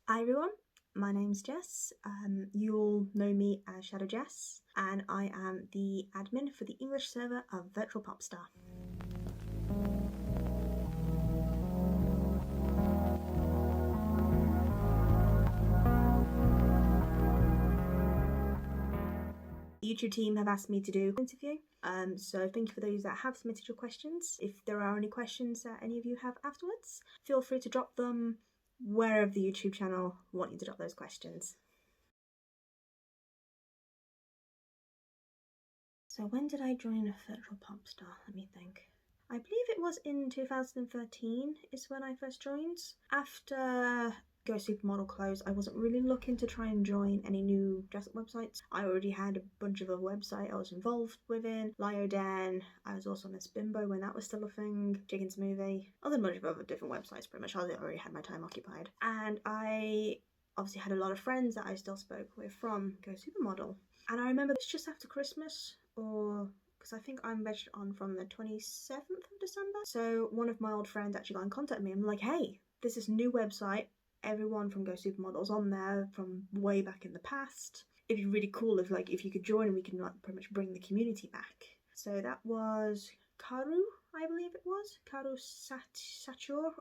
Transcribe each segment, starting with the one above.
Hi everyone, my name's Jess. You all know me as Shadowjess, and I am the admin for the English server of virtualpopstar. The YouTube team have asked me to do an interview, so thank you for those that have submitted your questions. If there are any questions that any of you have afterwards, feel free to drop them wherever the YouTube channel want you to drop those questions. So when did I join virtualpopstar? Let me think. I believe it was in 2013 is when I first joined. After Go Supermodel closed, I wasn't really looking to try and join any new dress-up websites. I already had a bunch of other websites I was involved within. Lioden, I was also on Miss Bimbo when that was still a thing. Chicken Smoothie, a bunch of other different websites pretty much. I already had my time occupied. And I obviously had a lot of friends that I still spoke with from Go Supermodel. And I remember it's just after Christmas, or because I think I'm registered on from the 27th of December. So one of my old friends actually got in contact with me. I'm like, hey, there's this new website. Everyone from Go Supermodel's on there from way back in the past. It'd be really cool if you could join and we can pretty much bring the community back. So that was Karu, I believe it was. Karu Satur.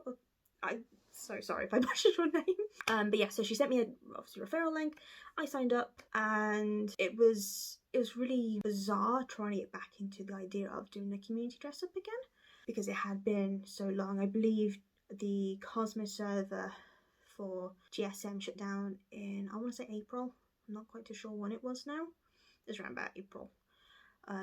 I'm so sorry if I butchered your name. But yeah, so she sent me a obviously referral link. I signed up, and it was really bizarre trying to get back into the idea of doing a community dress up again, because it had been so long. I believe the Cosmos server for GSM shut down in, I want to say April. I'm not quite too sure when it was now. It's around about April.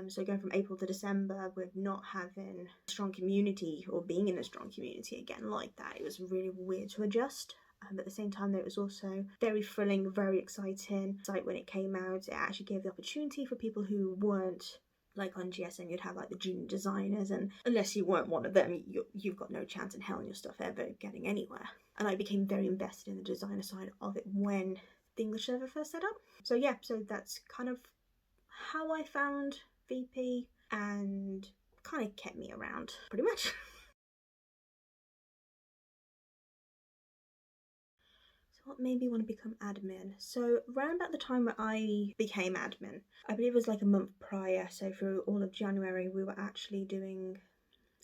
So going from April to December with not having a strong community or being in a strong community again like that, it was really weird to adjust. But at the same time, it was also very thrilling, very exciting. Like when it came out, it actually gave the opportunity for people who weren't like on GSM. You'd have like the junior designers, and unless you weren't one of them, you've got no chance in hell in your stuff ever getting anywhere. And I became very invested in the designer side of it when the English server first set up. So yeah, so that's kind of how I found VP and kind of kept me around pretty much. What made me want to become admin? So around about the time where I became admin, I believe it was like a month prior, so through all of January we were actually doing,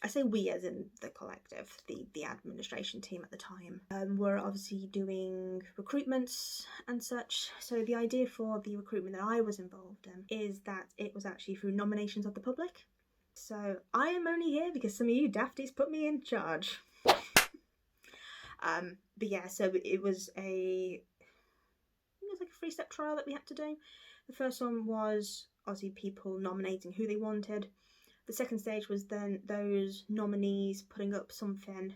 I say we as in the collective, the administration team at the time, were obviously doing recruitments and such. So the idea for the recruitment that I was involved in is that it was actually through nominations of the public. So I am only here because some of you dafties put me in charge. But yeah, so it was like a 3-step trial that we had to do. The first one was obviously people nominating who they wanted. The second stage was then those nominees putting up something.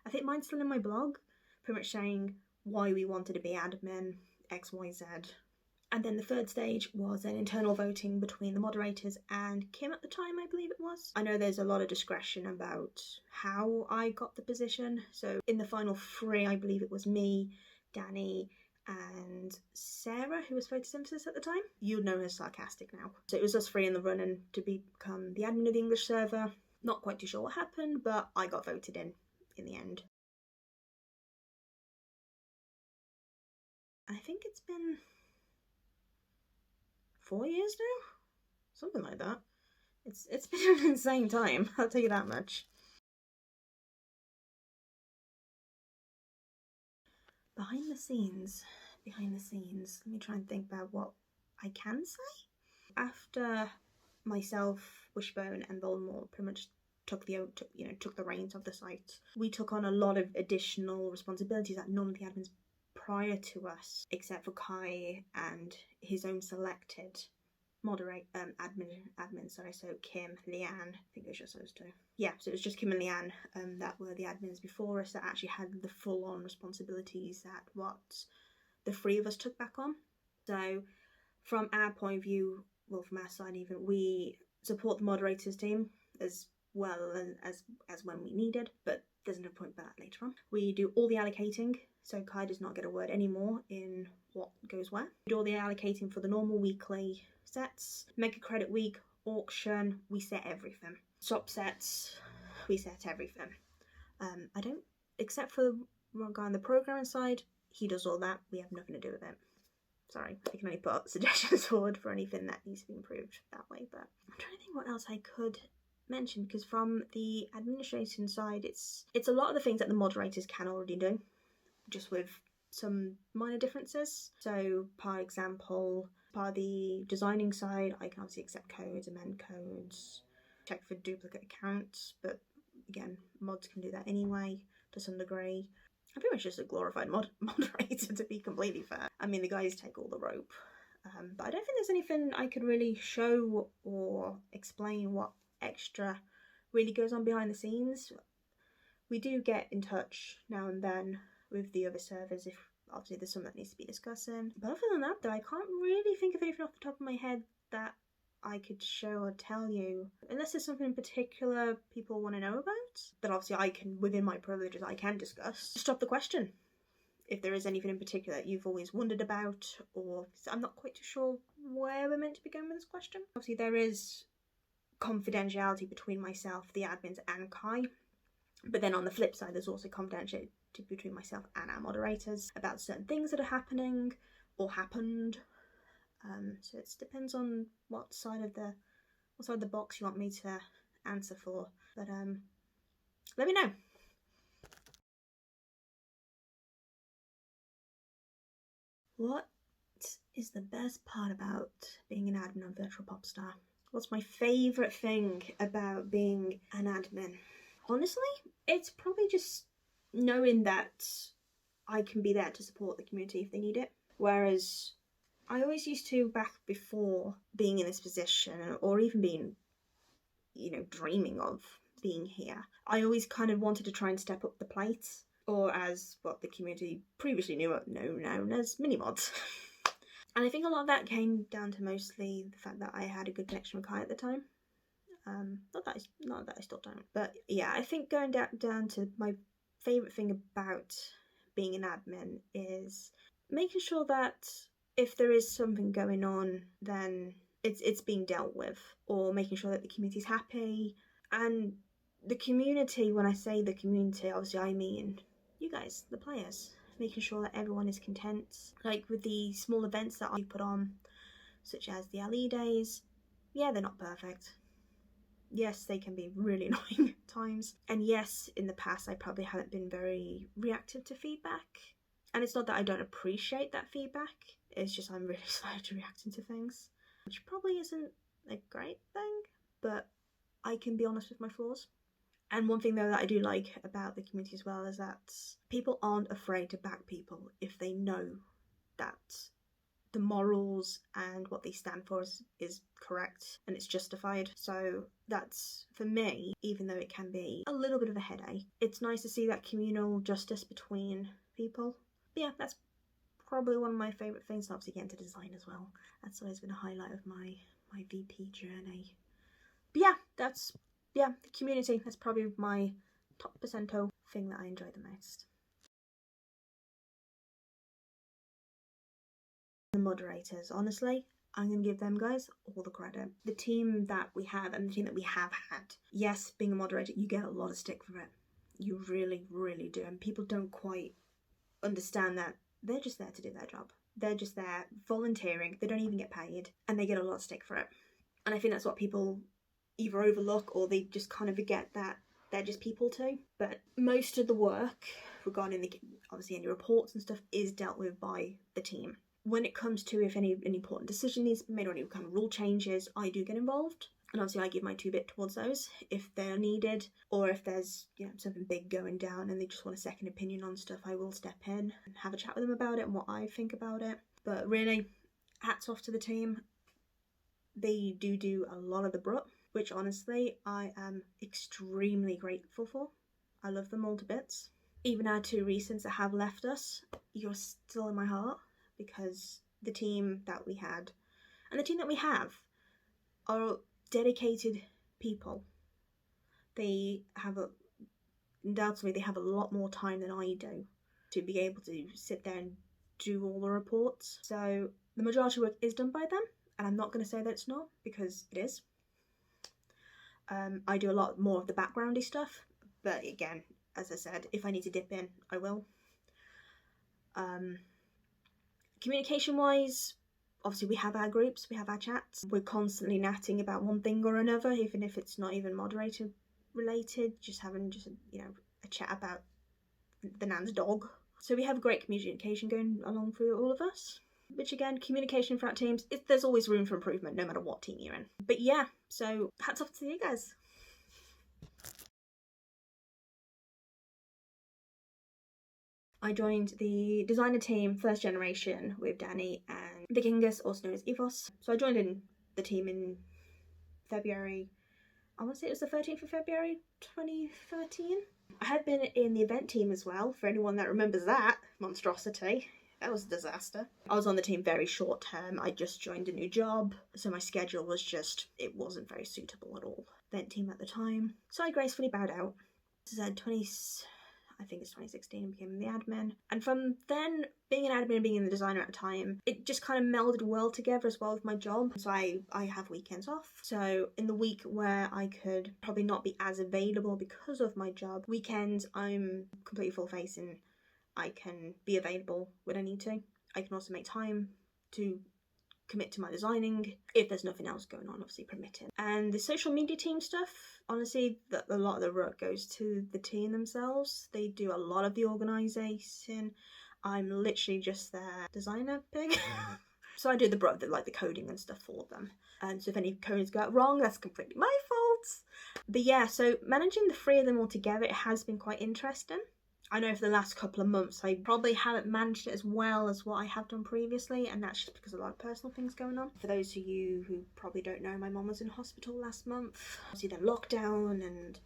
I think mine's still in my blog, pretty much saying why we wanted to be admin, X, Y, Z. And then the third stage was an internal voting between the moderators and Kim at the time, I believe it was. I know there's a lot of discretion about how I got the position. So in the final 3, I believe it was me, Danny, and Sarah, who was photosynthesis at the time. You'd know her sarcastic now. So it was us 3 in the running to become the admin of the English server. Not quite too sure what happened, but I got voted in the end. I think it's been 4 years now? Something like that. It's been an insane time, I'll tell you that much. Behind the scenes. Let me try and think about what I can say. After myself, Wishbone, and Voldemort pretty much took the reins of the site, we took on a lot of additional responsibilities that none of the admins prior to us, except for Kai and his own selected admin, sorry, so Kim, Leanne, I think it was just those 2. Yeah, so it was just Kim and Leanne that were the admins before us that actually had the full-on responsibilities that what the 3 of us took back on. So from our point of view, well, from our side even, we support the moderators team as well as when we needed, but there's no point about that later on. We do all the allocating, so Kai does not get a word anymore in what goes where. We do all the allocating for the normal weekly sets, Mega Credit Week, auction, we set everything. Shop sets, we set everything. I don't, except for the guy on the programming side, he does all that. We have nothing to do with it. Sorry, I can only put suggestions forward for anything that needs to be improved that way. But I'm trying to think what else I could mention, because from the administration side, it's a lot of the things that the moderators can already do, just with some minor differences. So, for example, for the designing side, I can obviously accept codes, amend codes, check for duplicate accounts, but again, mods can do that anyway to some degree. I'm pretty much just a glorified moderator, to be completely fair. I mean, the guys take all the rope, but I don't think there's anything I could really show or explain what extra really goes on behind the scenes. We do get in touch now and then with the other servers if obviously there's something that needs to be discussing. But other than that, though, I can't really think of anything off the top of my head that I could show or tell you, unless there's something in particular people want to know about that obviously I can, within my privileges, I can discuss. Just drop the question if there is anything in particular that you've always wondered about, or I'm not quite too sure where we're meant to be going with this question. Obviously there is confidentiality between myself, the admins, and Kai, but then on the flip side there's also confidentiality between myself and our moderators about certain things that are happening or happened. So it depends on what side of the box you want me to answer for. But let me know. What is the best part about being an admin on Virtual Popstar? What's my favourite thing about being an admin? Honestly, it's probably just knowing that I can be there to support the community if they need it. Whereas I always used to, back before being in this position, or even being, dreaming of being here, I always kind of wanted to try and step up the plate, or as what the community previously known as mini-mods. And I think a lot of that came down to mostly the fact that I had a good connection with Kai at the time. Not that I still don't, but yeah, I think going down to my favourite thing about being an admin is making sure that if there is something going on, then it's being dealt with, or making sure that the community's happy. And the community, when I say the community, obviously I mean you guys, the players, making sure that everyone is content. Like with the small events that I put on, such as the LE days, yeah, they're not perfect. Yes, they can be really annoying at times. And yes, in the past I probably haven't been very reactive to feedback. And it's not that I don't appreciate that feedback, it's just I'm really slow to reacting to things, which probably isn't a great thing, but I can be honest with my flaws. And one thing though that I do like about the community as well is that people aren't afraid to back people if they know that the morals and what they stand for is correct and it's justified. So that's, for me, even though it can be a little bit of a headache, it's nice to see that communal justice between people. But yeah, that's probably one of my favourite things, obviously getting to design as well. That's always been a highlight of my VP journey. But yeah, the community, that's probably my top percento thing that I enjoy the most. The moderators, honestly, I'm going to give them guys all the credit. The team that we have and the team that we have had, yes, being a moderator, you get a lot of stick for it. You really, really do. And people don't quite understand that they're just there to do their job. They're just there volunteering. They don't even get paid and they get a lot of stick for it. And I think that's what people either overlook or they just kind of forget that they're just people too. But most of the work regarding obviously any reports and stuff is dealt with by the team. When it comes to if any important decision needs to be made or any kind of rule changes, I do get involved. And obviously I give my 2 bit towards those if they're needed, or if there's something big going down and they just want a second opinion on stuff, I will step in and have a chat with them about it and what I think about it. But really, hats off to the team. They do a lot of the brunt, which honestly I am extremely grateful for. I love them all to bits. Even our 2 recents that have left us, you're still in my heart, because the team that we had and the team that we have are dedicated people. They have undoubtedly they have a lot more time than I do to be able to sit there and do all the reports. So the majority of work is done by them, and I'm not going to say that it's not, because it is. I do a lot more of the backgroundy stuff, but again, as I said, if I need to dip in, I will. Communication wise, obviously we have our groups, we have our chats. We're constantly natting about one thing or another, even if it's not even moderator related, just having a chat about the nan's dog. So we have great communication going along through all of us. Which again, communication throughout teams, there's always room for improvement no matter what team you're in. But yeah, so hats off to you guys. I joined the designer team, first generation, with Danny and Vikingus, also known as Evos. So I joined in the team in February, I want to say it was the 13th of February 2013. I had been in the event team as well, for anyone that remembers that monstrosity. That was a disaster. I was on the team very short term. I just joined a new job, so my schedule was just, it wasn't very suitable at all. Event team at the time. So I gracefully bowed out. This is I think it's 2016, became the admin. And from then, being an admin and being the designer at a time, it just kind of melded well together as well with my job. So I have weekends off. So in the week where I could probably not be as available because of my job, weekends I'm completely full facing. I can be available when I need to. I can also make time to commit to my designing if there's nothing else going on, obviously permitting. And the social media team stuff, honestly, a lot of the work goes to the team themselves. They do a lot of the organisation. I'm literally just their designer pig. So I do the coding and stuff for them. And so if any codes go wrong, that's completely my fault. But yeah, so managing the three of them all together, it has been quite interesting. I know for the last couple of months I probably haven't managed it as well as what I have done previously, and that's just because of a lot of personal things going on. For those of you who probably don't know, my mum was in hospital last month. Obviously then lockdown, and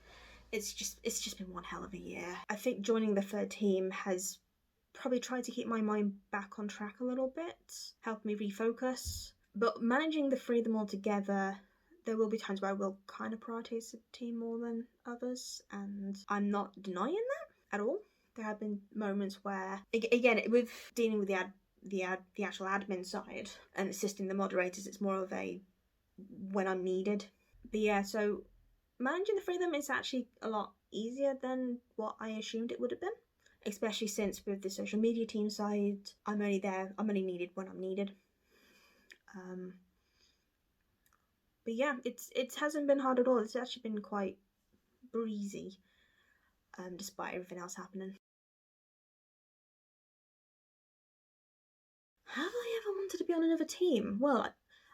it's just been one hell of a year. I think joining the third team has probably tried to keep my mind back on track a little bit, help me refocus. But managing the three of them all together, there will be times where I will kind of prioritise the team more than others, and I'm not denying that at all. There have been moments where, again, with dealing with the actual admin side and assisting the moderators, it's more of a when I'm needed. But yeah, so managing the three of them is actually a lot easier than what I assumed it would have been, especially since with the social media team side, I'm only needed when I'm needed. But yeah, it hasn't been hard at all. It's actually been quite breezy, despite everything else happening. Have I ever wanted to be on another team? Well,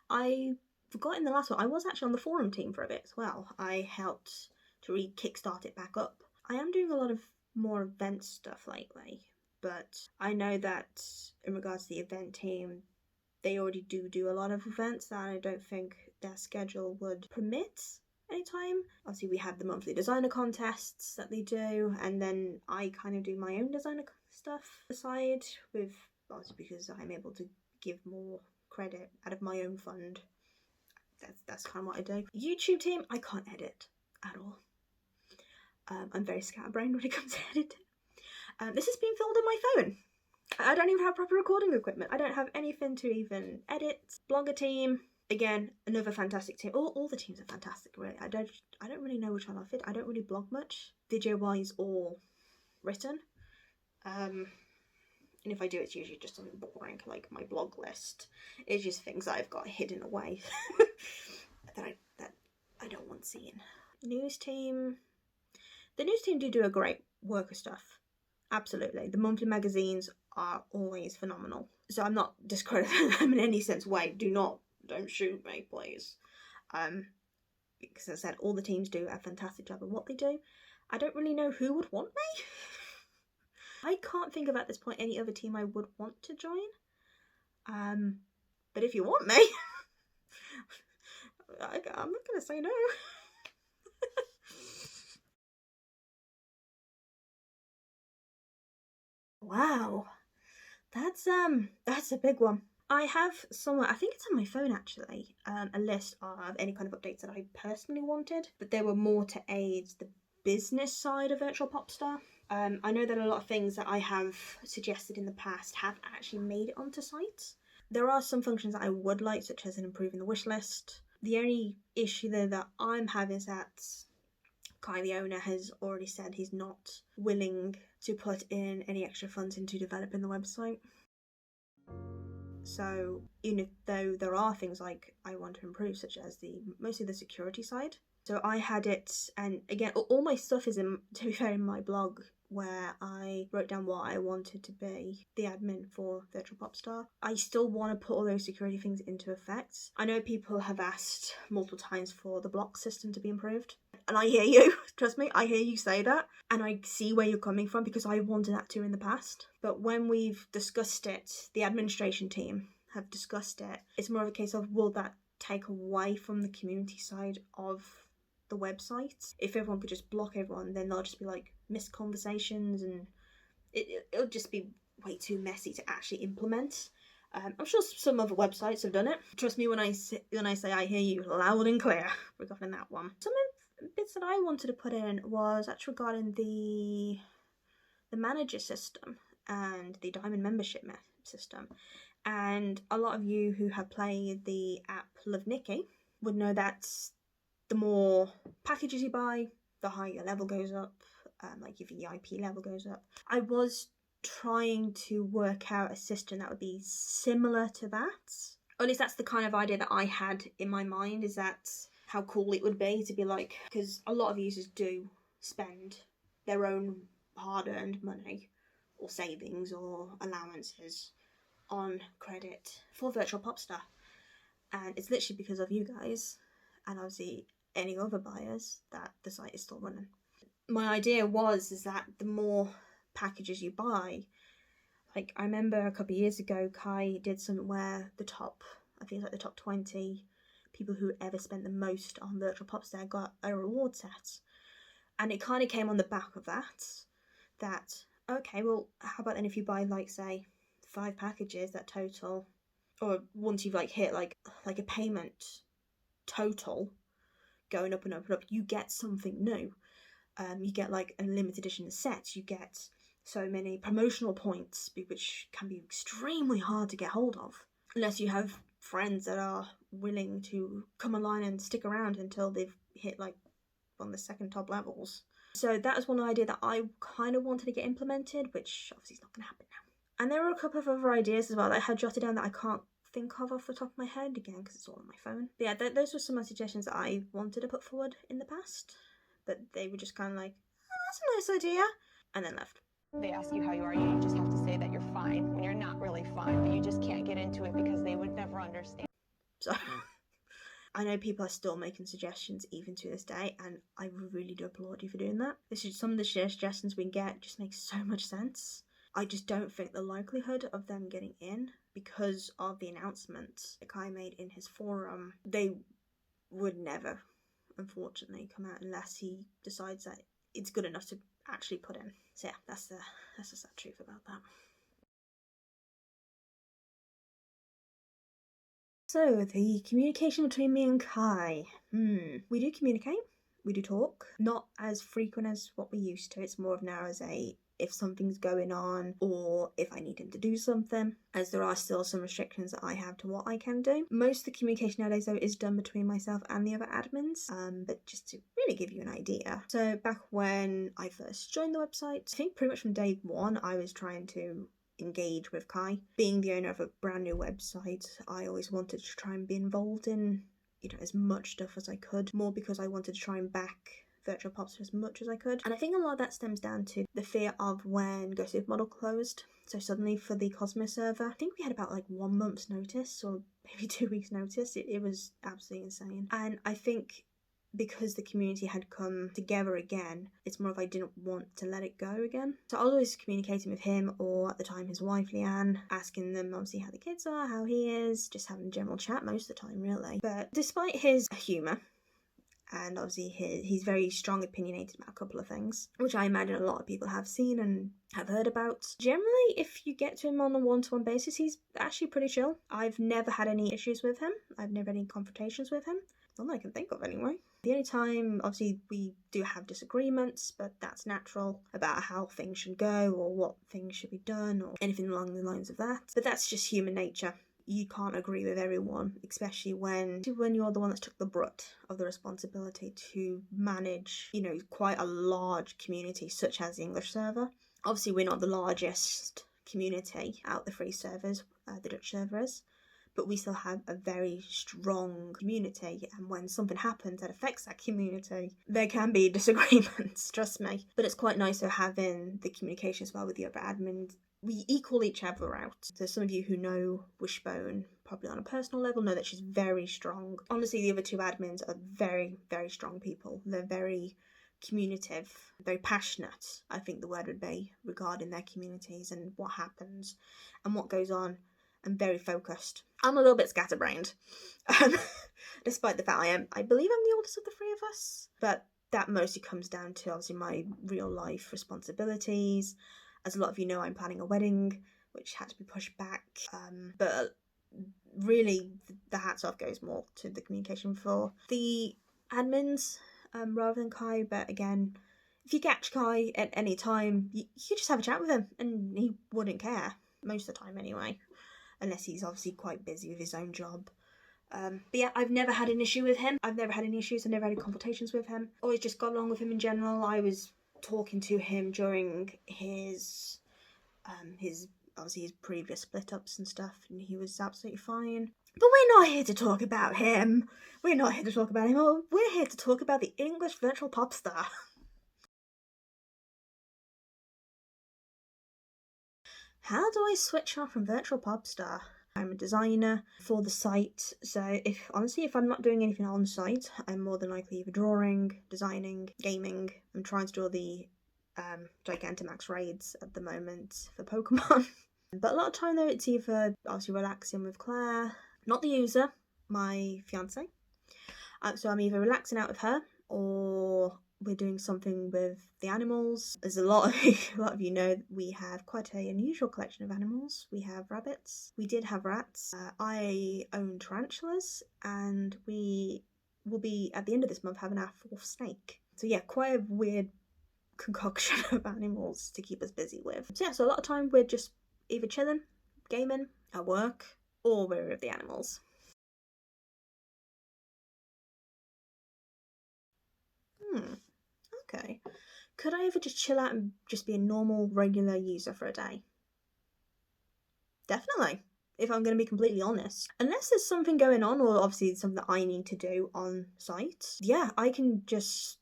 I forgot in the last one, I was actually on the forum team for a bit as well. I helped to kickstart it back up. I am doing a lot of more event stuff lately, but I know that in regards to the event team, they already do a lot of events that I don't think their schedule would permit anytime. Obviously we have the monthly designer contests that they do, and then I kind of do my own designer stuff aside, with obviously because I'm able to give more credit out of my own fund. That's kind of what I do. YouTube team, I can't edit at all. I'm very scatterbrained when it comes to editing. This is being filmed on my phone. I don't even have proper recording equipment. I don't have anything to even edit. Blogger team, again, another fantastic team. All the teams are fantastic, really. I don't really know which one I fit. I don't really blog much, video-wise or written. And if I do, it's usually just something boring, like my blog list. It's just things I've got hidden away that I don't want seen. News team. The news team do a great work of stuff. Absolutely. The monthly magazines are always phenomenal. So I'm not discrediting them in any sense way. Don't shoot me, please. Because as I said, all the teams do a fantastic job of what they do. I don't really know who would want me. I can't think of at this point any other team I would want to join. But if you want me, I'm not gonna say no. Wow, that's a big one. I have somewhere, I think it's on my phone actually, a list of any kind of updates that I personally wanted, but they were more to aid the business side of Virtual Popstar. I know that a lot of things that I have suggested in the past have actually made it onto sites. There are some functions that I would like, such as improving the wish list. The only issue though that I'm having is that Kai, the owner, has already said he's not willing to put in any extra funds into developing the website. So even though there are things like I want to improve, such as mostly the security side. So I had it, and again, all my stuff is to be fair, in my blog, where I wrote down what I wanted to be the admin for Virtual Popstar. I still want to put all those security things into effect. I know people have asked multiple times for the block system to be improved, and I hear you. Trust me, I hear you say that, and I see where you're coming from, because I wanted that too in the past. But when we've discussed it, the administration team have discussed it, it's more of a case of, will that take away from the community side of the website? If everyone could just block everyone, then they'll just be like missed conversations, and it'll just be way too messy to actually implement. I'm sure some other websites have done it. Trust me when I say I hear you loud and clear regarding that one. Some of the bits that I wanted to put in was actually regarding the manager system and the diamond membership system. And a lot of you who have played the app Love Nikki would know that the more packages you buy, the higher your level goes up, like your VIP level goes up. I was trying to work out a system that would be similar to that. Or at least that's the kind of idea that I had in my mind, is that how cool it would be to be like, because a lot of users do spend their own hard-earned money or savings or allowances on credit for Virtual Popstar. And it's literally because of you guys, and obviously any other buyers, that the site is still running. My idea is that the more packages you buy, like I remember a couple of years ago, Kai did something where the top 20 people who ever spent the most on Virtual Popstar got a reward set. And it kind of came on the back of that, okay, well, how about then if you buy, like, say, 5 packages that total, or once you've like hit like a payment total going up and up and up, you get something new. You get like a limited edition set, you get so many promotional points, which can be extremely hard to get hold of unless you have friends that are willing to come online and stick around until they've hit like one of the second top levels. So that was one idea that I kind of wanted to get implemented, which obviously is not going to happen now. And there were a couple of other ideas as well that I had jotted down that I can't think of off the top of my head, again because it's all on my phone. But yeah, those were some of the suggestions that I wanted to put forward in the past, but they were just kind of like, oh, that's a nice idea, and then left. They ask you how you are, you just have to say that you're fine when you're not really fine, but you just can't get into it because they would never understand. So I know people are still making suggestions even to this day, and I really do applaud you for doing that. This is some of the suggestions we get just makes so much sense. I just don't think the likelihood of them getting in, because of the announcements that Kai made in his forum, they would never, unfortunately, come out unless he decides that it's good enough to actually put in. So yeah, that's the sad truth about that. So, the communication between me and Kai. We do communicate, we do talk. Not as frequent as what we used to. It's more of now as if something's going on or if I need him to do something, as there are still some restrictions that I have to what I can do. Most of the communication nowadays though is done between myself and the other admins, but just to really give you an idea. So back when I first joined the website, I think pretty much from day one I was trying to engage with Kai. Being the owner of a brand new website, I always wanted to try and be involved in, as much stuff as I could, more because I wanted to try and back Virtual Popstar as much as I could. And I think a lot of that stems down to the fear of when Go Supermodel closed. So suddenly for the Cosmo server, I think we had about like 1 month's notice or maybe 2 weeks notice. It was absolutely insane. And I think because the community had come together again, it's more of I didn't want to let it go again. So I was always communicating with him, or at the time his wife Leanne, asking them obviously how the kids are, how he is, just having a general chat most of the time really. But despite his humour, and obviously he's very strong opinionated about a couple of things, which I imagine a lot of people have seen and have heard about. Generally, if you get to him on a one-to-one basis, he's actually pretty chill. I've never had any issues with him. I've never had any confrontations with him. Not that I can think of anyway. The only time, obviously, we do have disagreements, but that's natural, about how things should go or what things should be done or anything along the lines of that. But that's just human nature. you can't agree with everyone, especially when you're the one that took the brunt of the responsibility to manage, you know, quite a large community such as the English server. Obviously, we're not the largest community out the free servers, the Dutch server is, but we still have a very strong community, and when something happens that affects that community, there can be disagreements, trust me. But it's quite nice to having the communication as well with the other admins. We equal each other out. So some of you who know Wishbone, probably on a personal level, know that she's very strong. Honestly, the other two admins are very, very strong people. They're very communicative, very passionate, I think the word would be, regarding their communities and what happens and what goes on, and very focused. I'm a little bit scatterbrained, despite the fact I believe I'm the oldest of the three of us, but that mostly comes down to obviously my real life responsibilities. As a lot of you know, I'm planning a wedding, which had to be pushed back, but really the hats off goes more to the communication for the admins rather than Kai. But again, if you catch Kai at any time, you just have a chat with him and he wouldn't care, most of the time anyway, unless he's obviously quite busy with his own job. But yeah, I've never had an issue with him. I've never had any issues. I've never had any confrontations with him. Always just got along with him in general. I was talking to him during his obviously his previous split ups and stuff, and he was absolutely fine. But we're not here to talk about him. We're not here to talk about him. We're here to talk about the English virtual pop star. How do I switch off from virtual pop star? I'm a designer for the site, so if I'm not doing anything on site, I'm more than likely either drawing, designing, gaming. I'm trying to draw the Gigantamax raids at the moment for Pokemon. But a lot of time though, it's either obviously relaxing with Claire, not the user, my fiance. So I'm either relaxing out with her, or we're doing something with the animals. As a lot of you know, we have quite an unusual collection of animals. We have rabbits. We did have rats. I own tarantulas, and we will be at the end of this month having our 4th snake. So yeah, quite a weird concoction of animals to keep us busy with. So yeah, so a lot of time we're just either chilling, gaming, at work, or we're with the animals. Okay. Could I ever just chill out and just be a normal, regular user for a day? Definitely, if I'm going to be completely honest. Unless there's something going on, or obviously something that I need to do on site. Yeah, I can just...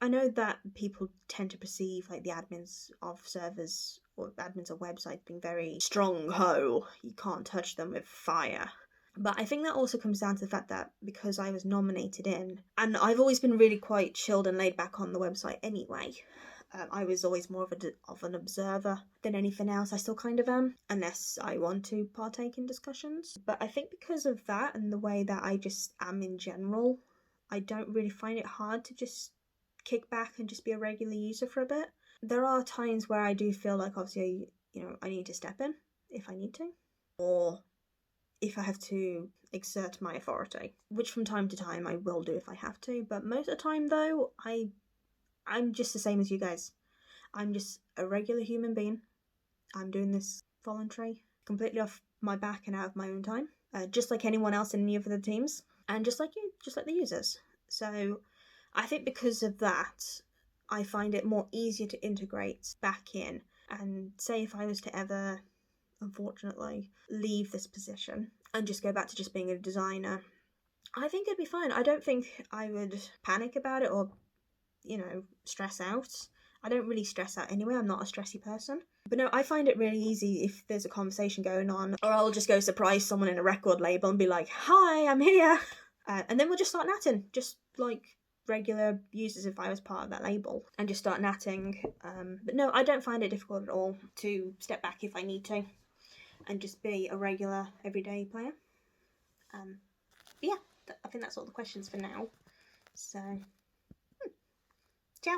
I know that people tend to perceive like the admins of servers or admins of websites being very strong-ho. You can't touch them with fire. But I think that also comes down to the fact that because I was nominated in, and I've always been really quite chilled and laid back on the website anyway. I was always more of an observer than anything else. I still kind of am, unless I want to partake in discussions. But I think because of that and the way that I just am in general, I don't really find it hard to just kick back and just be a regular user for a bit. There are times where I do feel like obviously, you know, I need to step in if I need to, or if I have to exert my authority, which from time to time I will do if I have to. But most of the time though, I'm just the same as you guys. I'm just a regular human being. I'm doing this voluntary, completely off my back and out of my own time, just like anyone else in any of the teams, and just like you, just like the users. So I think because of that, I find it more easier to integrate back in. And say if I was to ever, unfortunately, leave this position and just go back to just being a designer, I think it'd be fine. I don't think I would panic about it or, you know, stress out. I don't really stress out anyway. I'm not a stressy person. But no, I find it really easy if there's a conversation going on, or I'll just go surprise someone in a record label and be like, "Hi, I'm here," and then we'll just start natting, just like regular users if I was part of that label, and just start natting. But no, I don't find it difficult at all to step back if I need to and just be a regular everyday player. But yeah, I think that's all the questions for now. So, ciao.